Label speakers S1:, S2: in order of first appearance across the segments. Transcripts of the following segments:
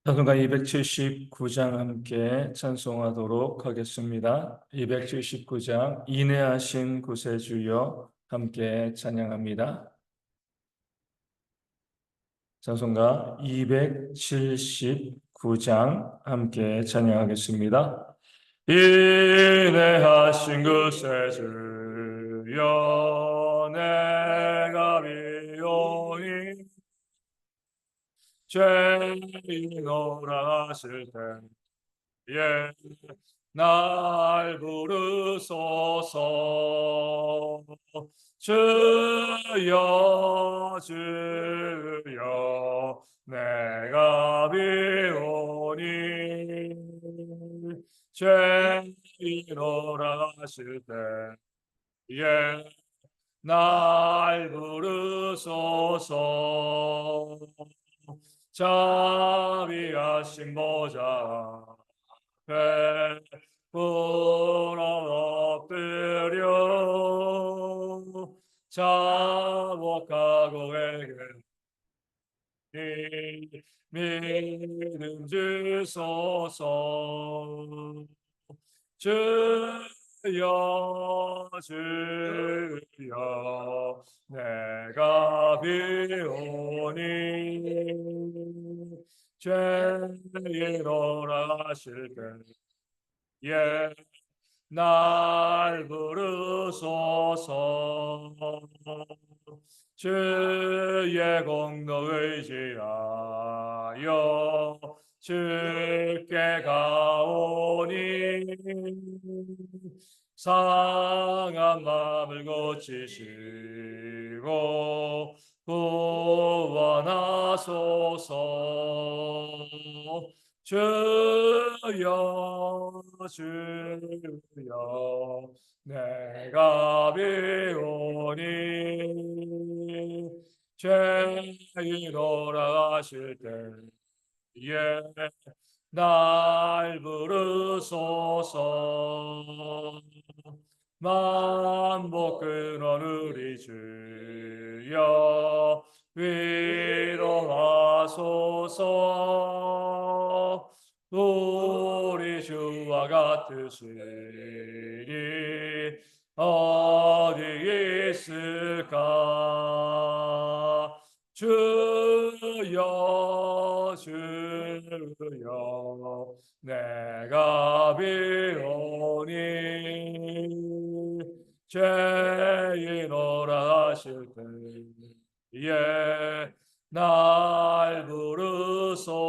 S1: 찬송가 279장 함께 찬송하도록 하겠습니다. 279장 인내하신 구세주여 함께 찬양합니다. 찬송가 279장 함께 찬양하겠습니다. 인내하신 구세주여 내가 비오니 죄인오라 하실 때에 날 부르소서. 주여 주여 내가 비오니 죄인오라 하실 때에 날 부르소서. 자비하신 보좌 앞에 불어 엎드려 자복하고 회개히 믿음 주소서. 주여 주여 내가 비오니 죄인오라 하실 때에 날 부르소서. 주의 공로 의지하여 주께 가오니 상한 마음을 고치시고 구원하소서. 주여 주여 내가 비오니 죄인오라 하실 때에 날 부르소서. 만복 근원 우리 주여 위로하소서. 우리 주와 같으시니 어디 있을까. 주여 주여 내가 비오니 죄인오라 하실 때에 날 부르소서.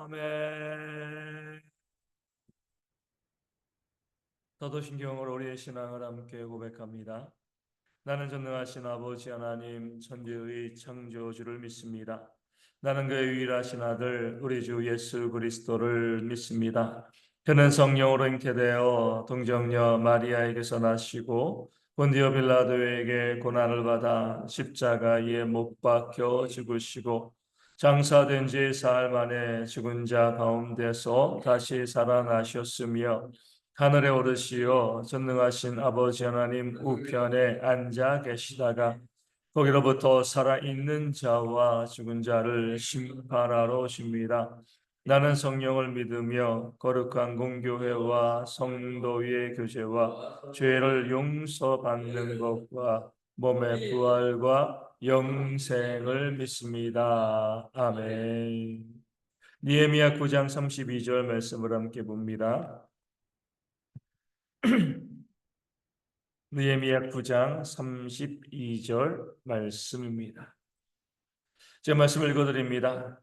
S1: 아멘. 사도신경으로 우리의 신앙을 함께 고백합니다. 나는 전능하신 아버지 하나님 천지의 창조주를 믿습니다. 나는 그의 유일하신 아들 우리 주 예수 그리스도를 믿습니다. 그는 성령으로 잉태되어 동정녀 마리아에게서 나시고 본디오 빌라도에게 고난을 받아 십자가에 못 박혀 죽으시고 장사된 지 사흘 만에 죽은 자 가운데서 다시 살아나셨으며 하늘에 오르시어 전능하신 아버지 하나님 우편에 앉아 계시다가 거기로부터 살아있는 자와 죽은 자를 심판하러 오십니다. 나는 성령을 믿으며 거룩한 공교회와 성도의 교제와 죄를 용서받는 것과 몸의 부활과 영생을 믿습니다. 아멘. 니에미야 9장 32절 말씀을 함께 봅니다. 느헤미야 9장 32절 말씀입니다. 제 말씀을 읽어드립니다.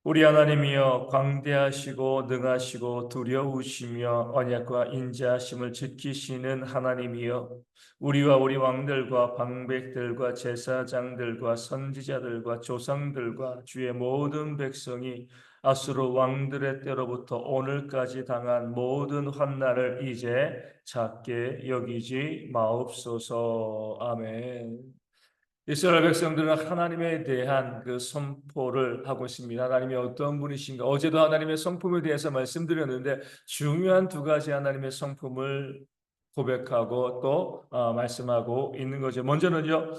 S1: 우리 하나님이여 광대하시고 능하시고 두려우시며 언약과 인자하심을 지키시는 하나님이여 우리와 우리 왕들과 방백들과 제사장들과 선지자들과 조상들과 주의 모든 백성이 아수르 왕들의 때로부터 오늘까지 당한 모든 환난을 이제 작게 여기지 마옵소서. 아멘. 이스라엘 백성들은 하나님에 대한 그 선포를 하고 있습니다. 하나님이 어떤 분이신가? 어제도 하나님의 성품에 대해서 말씀드렸는데 중요한 두 가지 하나님의 성품을 고백하고 또 말씀하고 있는 거죠. 먼저는요,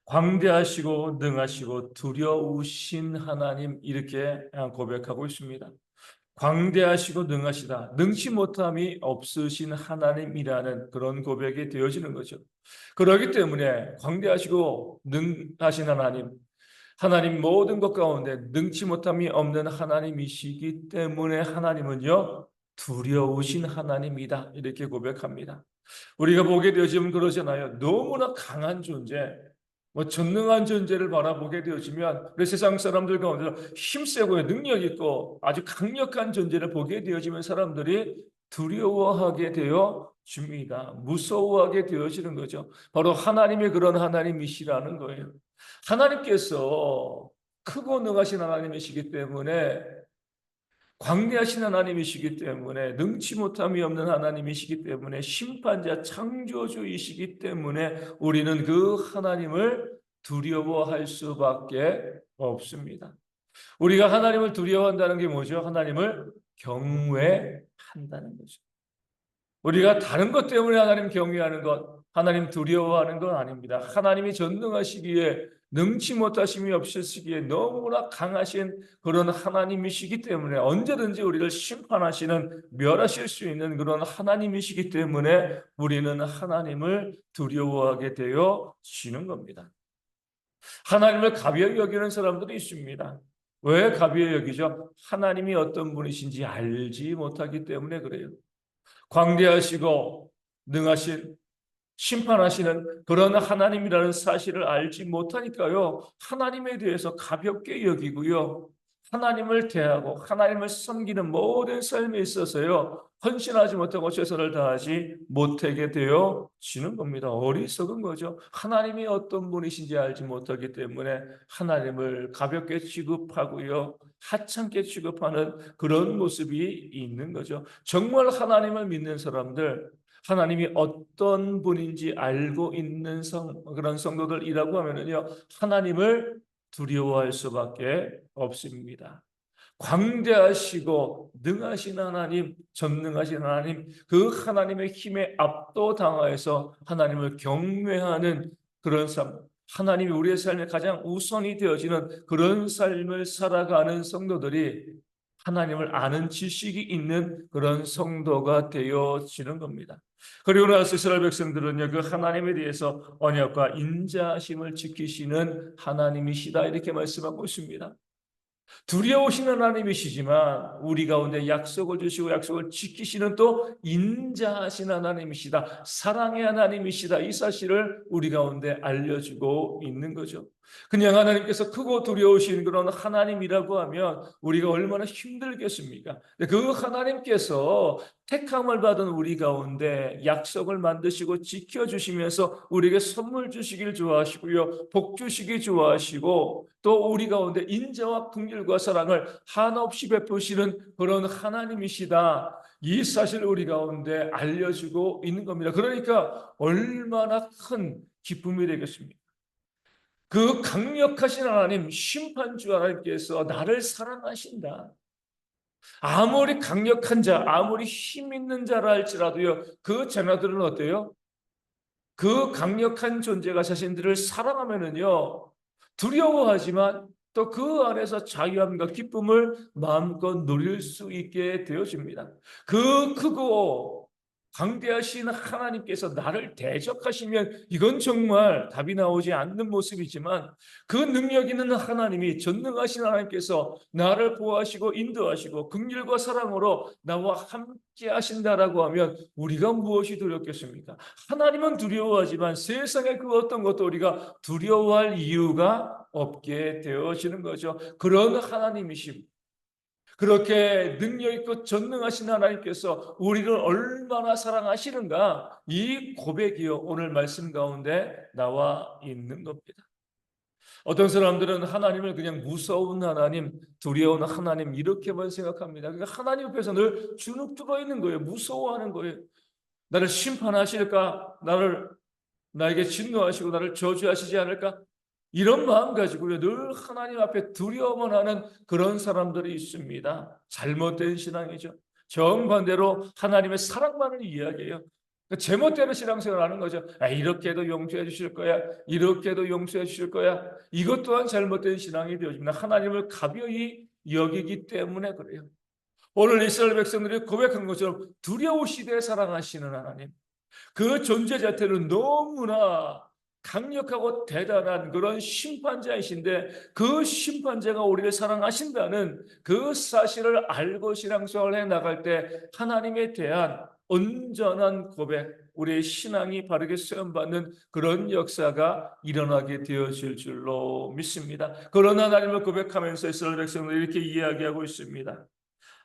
S1: 광대하시고 능하시고 두려우신 하나님, 이렇게 고백하고 있습니다. 광대하시고 능하시다, 능치 못함이 없으신 하나님이라는 그런 고백이 되어지는 거죠. 그렇기 때문에 광대하시고 능하신 하나님, 하나님 모든 것 가운데 능치 못함이 없는 하나님이시기 때문에 하나님은요, 두려우신 하나님이다, 이렇게 고백합니다. 우리가 보게 되어지면 그러잖아요. 너무나 강한 존재, 전능한 존재를 바라보게 되어지면 우리 세상 사람들 가운데 힘세고 능력 있고 아주 강력한 존재를 보게 되어지면 사람들이 두려워하게 되어집니다. 무서워하게 되어지는 거죠. 바로 하나님의 그런 하나님이시라는 거예요. 하나님께서 크고 능하신 하나님이시기 때문에, 광대하신 하나님이시기 때문에, 능치 못함이 없는 하나님이시기 때문에, 심판자 창조주이시기 때문에 우리는 그 하나님을 두려워할 수밖에 없습니다. 우리가 하나님을 두려워한다는 게 뭐죠? 하나님을 경외한다는 거죠. 우리가 다른 것 때문에 하나님 경외하는 것, 하나님 두려워하는 건 아닙니다. 하나님이 전능하시기에, 능치 못하심이 없으시기에 너무나 강하신 그런 하나님이시기 때문에 언제든지 우리를 심판하시는, 멸하실 수 있는 그런 하나님이시기 때문에 우리는 하나님을 두려워하게 되어지는 겁니다. 하나님을 가벼이 여기는 사람들이 있습니다. 왜 가벼이 여기죠? 하나님이 어떤 분이신지 알지 못하기 때문에 그래요. 광대하시고 능하신, 심판하시는 그런 하나님이라는 사실을 알지 못하니까요, 하나님에 대해서 가볍게 여기고요, 하나님을 대하고 하나님을 섬기는 모든 삶에 있어서요, 헌신하지 못하고 최선을 다하지 못하게 되어지는 겁니다. 어리석은 거죠. 하나님이 어떤 분이신지 알지 못하기 때문에 하나님을 가볍게 취급하고요, 하찮게 취급하는 그런 모습이 있는 거죠. 정말 하나님을 믿는 사람들, 하나님이 어떤 분인지 알고 있는 그런 성도들이라고 하면요, 하나님을 두려워할 수밖에 없습니다. 광대하시고 능하신 하나님, 전능하신 하나님, 그 하나님의 힘에 압도당하여서 하나님을 경외하는 그런 삶, 하나님이 우리의 삶에 가장 우선이 되어지는 그런 삶을 살아가는 성도들이 하나님을 아는 지식이 있는 그런 성도가 되어지는 겁니다. 그리고 나서 이스라엘 백성들은요, 그 하나님에 대해서 언약과 인자심을 지키시는 하나님이시다, 이렇게 말씀하고 있습니다. 두려우신 하나님이시지만 우리 가운데 약속을 주시고 약속을 지키시는 또 인자하신 하나님이시다, 사랑의 하나님이시다, 이 사실을 우리 가운데 알려주고 있는 거죠. 그냥 하나님께서 크고 두려우신 그런 하나님이라고 하면 우리가 얼마나 힘들겠습니까? 그 하나님께서 택함을 받은 우리 가운데 약속을 만드시고 지켜주시면서 우리에게 선물 주시길 좋아하시고요, 복 주시기 좋아하시고, 또 우리 가운데 인자와 긍휼과 사랑을 한없이 베푸시는 그런 하나님이시다, 이 사실을 우리 가운데 알려주고 있는 겁니다. 그러니까 얼마나 큰 기쁨이 되겠습니까? 그 강력하신 하나님, 심판주 하나님께서 나를 사랑하신다. 아무리 강력한 자, 아무리 힘 있는 자라 할지라도요, 그 자녀들은 어때요? 그 강력한 존재가 자신들을 사랑하면은요, 두려워하지만 또 그 안에서 자유함과 기쁨을 마음껏 누릴 수 있게 되어집니다. 그 크고 강대하신 하나님께서 나를 대적하시면 이건 정말 답이 나오지 않는 모습이지만, 그 능력 있는 하나님이, 전능하신 하나님께서 나를 보호하시고 인도하시고 긍휼과 사랑으로 나와 함께 하신다라고 하면 우리가 무엇이 두렵겠습니까? 하나님은 두려워하지만 세상의 그 어떤 것도 우리가 두려워할 이유가 없게 되어지는 거죠. 그런 하나님이십니다. 그렇게 능력 있고 전능하신 하나님께서 우리를 얼마나 사랑하시는가, 이 고백이요, 오늘 말씀 가운데 나와 있는 겁니다. 어떤 사람들은 하나님을 그냥 무서운 하나님, 두려운 하나님, 이렇게만 생각합니다. 그러니까 하나님 앞에서 늘 주눅 들어 있는 거예요. 무서워하는 거예요. 나를 심판하실까? 나에게 진노하시고 나를 저주하시지 않을까? 이런 마음 가지고요, 늘 하나님 앞에 두려워만 하는 그런 사람들이 있습니다. 잘못된 신앙이죠. 정반대로 하나님의 사랑만을 이야기해요. 제멋대로 신앙생활을 하는 거죠. 이렇게도 용서해 주실 거야. 이렇게도 용서해 주실 거야. 이것 또한 잘못된 신앙이 되어집니다. 하나님을 가벼이 여기기 때문에 그래요. 오늘 이스라엘 백성들이 고백한 것처럼 두려우시되 사랑하시는 하나님. 그 존재 자체는 너무나 강력하고 대단한 그런 심판자이신데, 그 심판자가 우리를 사랑하신다는 그 사실을 알고 신앙생활을 해 나갈 때 하나님에 대한 온전한 고백, 우리의 신앙이 바르게 세움받는 그런 역사가 일어나게 되어질 줄로 믿습니다. 그런 하나님을 고백하면서 이스라엘 백성들이 이렇게 이야기하고 있습니다.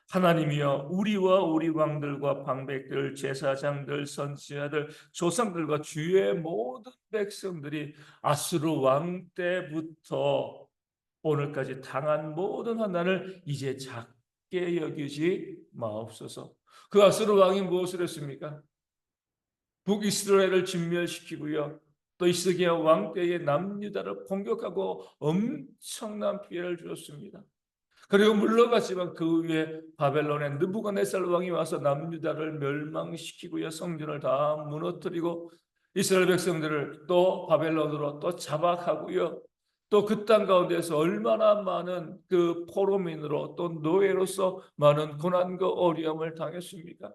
S1: 하나님이여, 우리와 우리 왕들과 방백들, 제사장들, 선지자들, 조상들과 주의 모든 백성들이 아수르 왕 때부터 오늘까지 당한 모든 환난을 이제 작게 여기지 마옵소서. 그 아수르 왕이 무엇을 했습니까? 북이스라엘을 진멸시키고요, 또 이스기야 왕 때의 남유다를 공격하고 엄청난 피해를 주었습니다. 그리고 물러갔지만 그 위에 바벨론의 느부갓네살 왕이 와서 남유다를 멸망시키고요, 성전을 다 무너뜨리고 이스라엘 백성들을 또 바벨론으로 또 잡아가고요, 또 그 땅 가운데서 얼마나 많은 그 포로민으로 또 노예로서 많은 고난과 어려움을 당했습니까?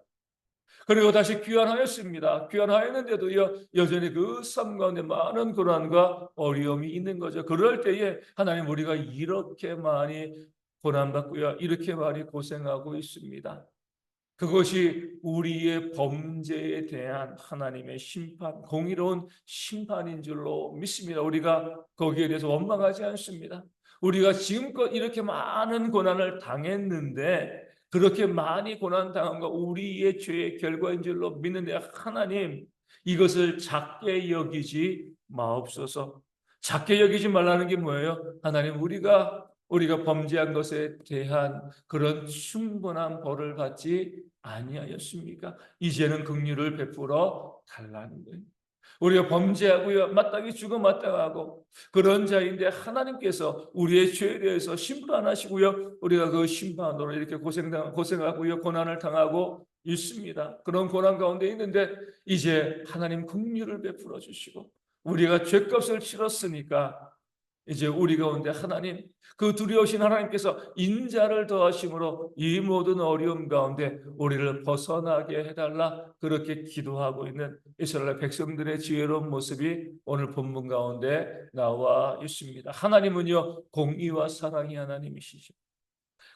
S1: 그리고 다시 귀환하였습니다. 귀환하였는데도요, 여전히 그 삶 가운데 많은 고난과 어려움이 있는 거죠. 그럴 때에 하나님, 우리가 이렇게 많이 고난받고요, 이렇게 많이 고생하고 있습니다. 그것이 우리의 범죄에 대한 하나님의 심판, 공의로운 심판인 줄로 믿습니다. 우리가 거기에 대해서 원망하지 않습니다. 우리가 지금껏 이렇게 많은 고난을 당했는데, 그렇게 많이 고난당한 거 우리의 죄의 결과인 줄로 믿는데, 하나님, 이것을 작게 여기지 마옵소서. 작게 여기지 말라는 게 뭐예요? 하나님, 우리가 범죄한 것에 대한 그런 충분한 벌을 받지 아니하였습니까? 이제는 긍휼을 베풀어 달라는 거예요. 우리가 범죄하고요, 마땅히 죽어 마땅하고 그런 자인데, 하나님께서 우리의 죄에 대해서 심판하시고요, 우리가 그 심판으로 이렇게 고생하고요, 고난을 당하고 있습니다. 그런 고난 가운데 있는데, 이제 하나님 긍휼을 베풀어 주시고, 우리가 죄값을 치렀으니까 이제 우리 가운데 하나님, 그 두려우신 하나님께서 인자를 더하심으로 이 모든 어려움 가운데 우리를 벗어나게 해달라, 그렇게 기도하고 있는 이스라엘 백성들의 지혜로운 모습이 오늘 본문 가운데 나와 있습니다. 하나님은요, 공의와 사랑이 하나님이시죠.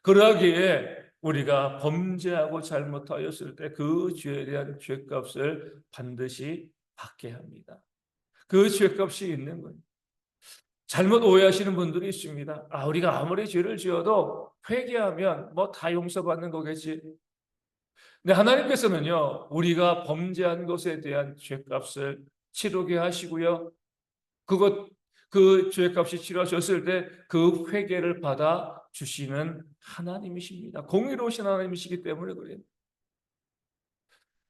S1: 그러기에 우리가 범죄하고 잘못하였을 때 그 죄에 대한 죄값을 반드시 받게 합니다. 그 죄값이 있는 거예요. 잘못 오해하시는 분들이 있습니다. 우리가 아무리 죄를 지어도 회개하면 뭐 다 용서받는 거겠지. 근데 하나님께서는요, 우리가 범죄한 것에 대한 죄값을 치르게 하시고요, 그 죄값이 치러졌을 때 그 회개를 받아 주시는 하나님이십니다. 공의로우신 하나님이시기 때문에 그래요.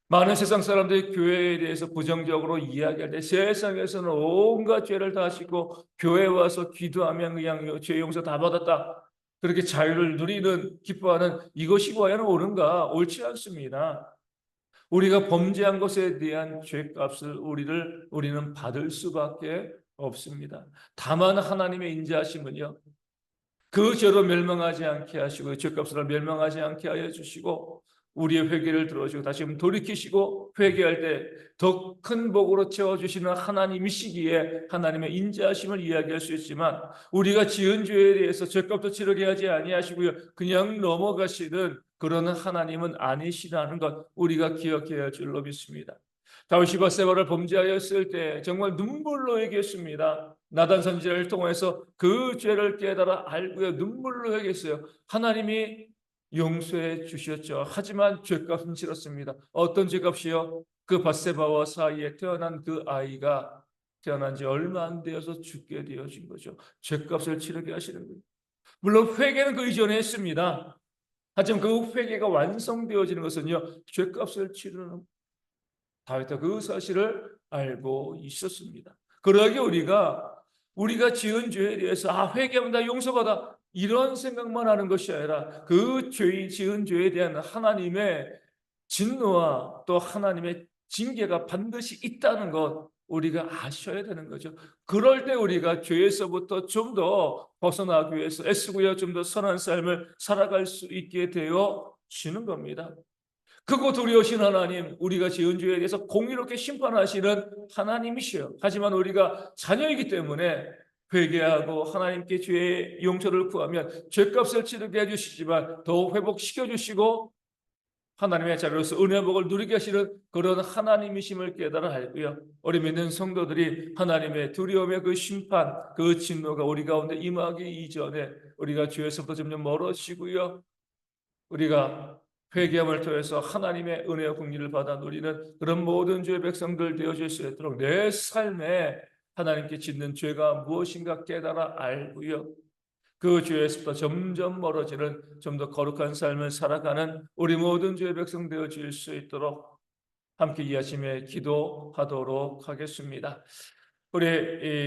S1: 많은 세상 사람들이 교회에 대해서 부정적으로 이야기할 때, 세상에서는 온갖 죄를 다 씻고 교회 와서 기도하면 그냥 죄 용서 다 받았다, 그렇게 자유를 누리는, 기뻐하는, 이것이 과연 옳은가? 옳지 않습니다. 우리가 범죄한 것에 대한 죄값을 우리는 받을 수밖에 없습니다. 다만 하나님의 인자하심은요, 그 죄로 멸망하지 않게 하시고, 죄값으로 멸망하지 않게 하여 주시고, 우리의 회개를 들어주고 다시 한번 돌이키시고 회개할 때 더 큰 복으로 채워주시는 하나님이시기에 하나님의 인자하심을 이야기할 수 있지만, 우리가 지은 죄에 대해서 죄값도 치르게 하지 아니하시고요, 그냥 넘어가시는 그런 하나님은 아니시라는 것 우리가 기억해야 할 줄로 믿습니다. 다윗이 밧세바를 범죄하였을 때 정말 눈물로 얘기했습니다. 나단 선지자를 통해서 그 죄를 깨달아 알고요, 눈물로 얘기했어요. 하나님이 용서해 주셨죠. 하지만 죄값은 치렀습니다. 어떤 죄값이요? 그 밧세바와 사이에 태어난 그 아이가 태어난 지 얼마 안 되어서 죽게 되어진 거죠. 죄값을 치르게 하시는 거예요. 물론 회개는 그 이전에 했습니다. 하지만 그 회개가 완성되어지는 것은요, 죄값을 치르는, 다윗도 그 사실을 알고 있었습니다. 그러기에 우리가 지은 죄에 대해서 회개하면 다 용서받아, 이런 생각만 하는 것이 아니라 그 지은 죄에 대한 하나님의 진노와 또 하나님의 징계가 반드시 있다는 것 우리가 아셔야 되는 거죠. 그럴 때 우리가 죄에서부터 좀 더 벗어나기 위해서 애쓰고요, 좀 더 선한 삶을 살아갈 수 있게 되어 지는 겁니다. 크고 두려우신 하나님, 우리가 지은 죄에 대해서 공의롭게 심판하시는 하나님이시요. 하지만 우리가 자녀이기 때문에 회개하고 하나님께 죄의 용서를 구하면 죄값을 치르게 해주시지만 더욱 회복시켜 주시고 하나님의 자녀로서 은혜의 복을 누리게 하시는 그런 하나님이심을 깨달아 알고요. 우리 믿는 성도들이 하나님의 두려움의 그 심판, 그 진노가 우리 가운데 임하기 이전에 우리가 죄에서부터 점점 멀어지고요. 우리가 회개함을 통해서 하나님의 은혜와 긍휼을 받아 누리는 그런 모든 주의 백성들 되어질 수 있도록 내 삶에 하나님께 짓는 죄가 무엇인가 깨달아 알고요. 그 죄에서부터 점점 멀어지는 좀 더 거룩한 삶을 살아가는 우리 모든 주의 백성 되어질 수 있도록 함께 이 아침에 기도하도록 하겠습니다. 우리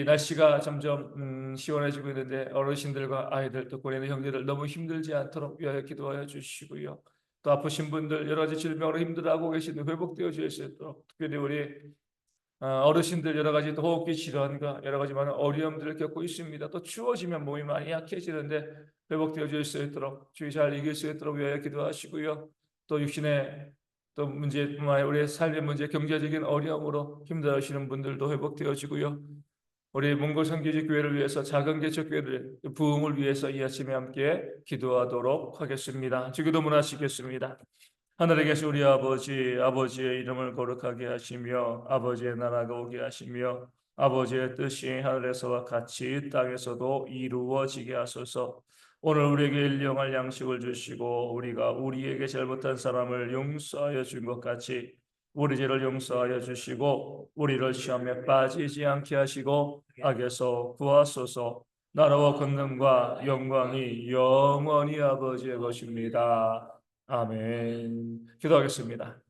S1: 이 날씨가 점점 시원해지고 있는데 어르신들과 아이들 또 고리는 형제들 너무 힘들지 않도록 위하여 기도하여 주시고요. 또 아프신 분들 여러 가지 질병으로 힘들어하고 계시는 회복되어 줄 수 있도록 특별히 우리 어르신들 여러 가지 또 호흡기 질환과 여러 가지 많은 어려움들을 겪고 있습니다. 또 추워지면 몸이 많이 약해지는데 회복되어 줄 수 있도록 주의 잘 이길 수 있도록 위하여 기도하시고요. 또 육신의 또 문제뿐만 아니라 우리의 삶의 문제, 경제적인 어려움으로 힘들어하시는 분들도 회복되어지고요. 우리 몽골 선교지 교회를 위해서 작은 개척 교회를 부흥을 위해서 이 아침에 함께 기도하도록 하겠습니다. 주기도 문하시겠습니다. 하늘에 계신 우리 아버지, 아버지의 이름을 거룩하게 하시며 아버지의 나라가 오게 하시며 아버지의 뜻이 하늘에서와 같이 땅에서도 이루어지게 하소서. 오늘 우리에게 일용할 양식을 주시고 우리가 우리에게 잘못한 사람을 용서하여 준 것 같이 우리 죄를 용서하여 주시고 우리를 시험에 빠지지 않게 하시고 악에서 구하소서. 나라와 권능과 영광이 영원히 아버지의 것입니다. 아멘. 기도하겠습니다.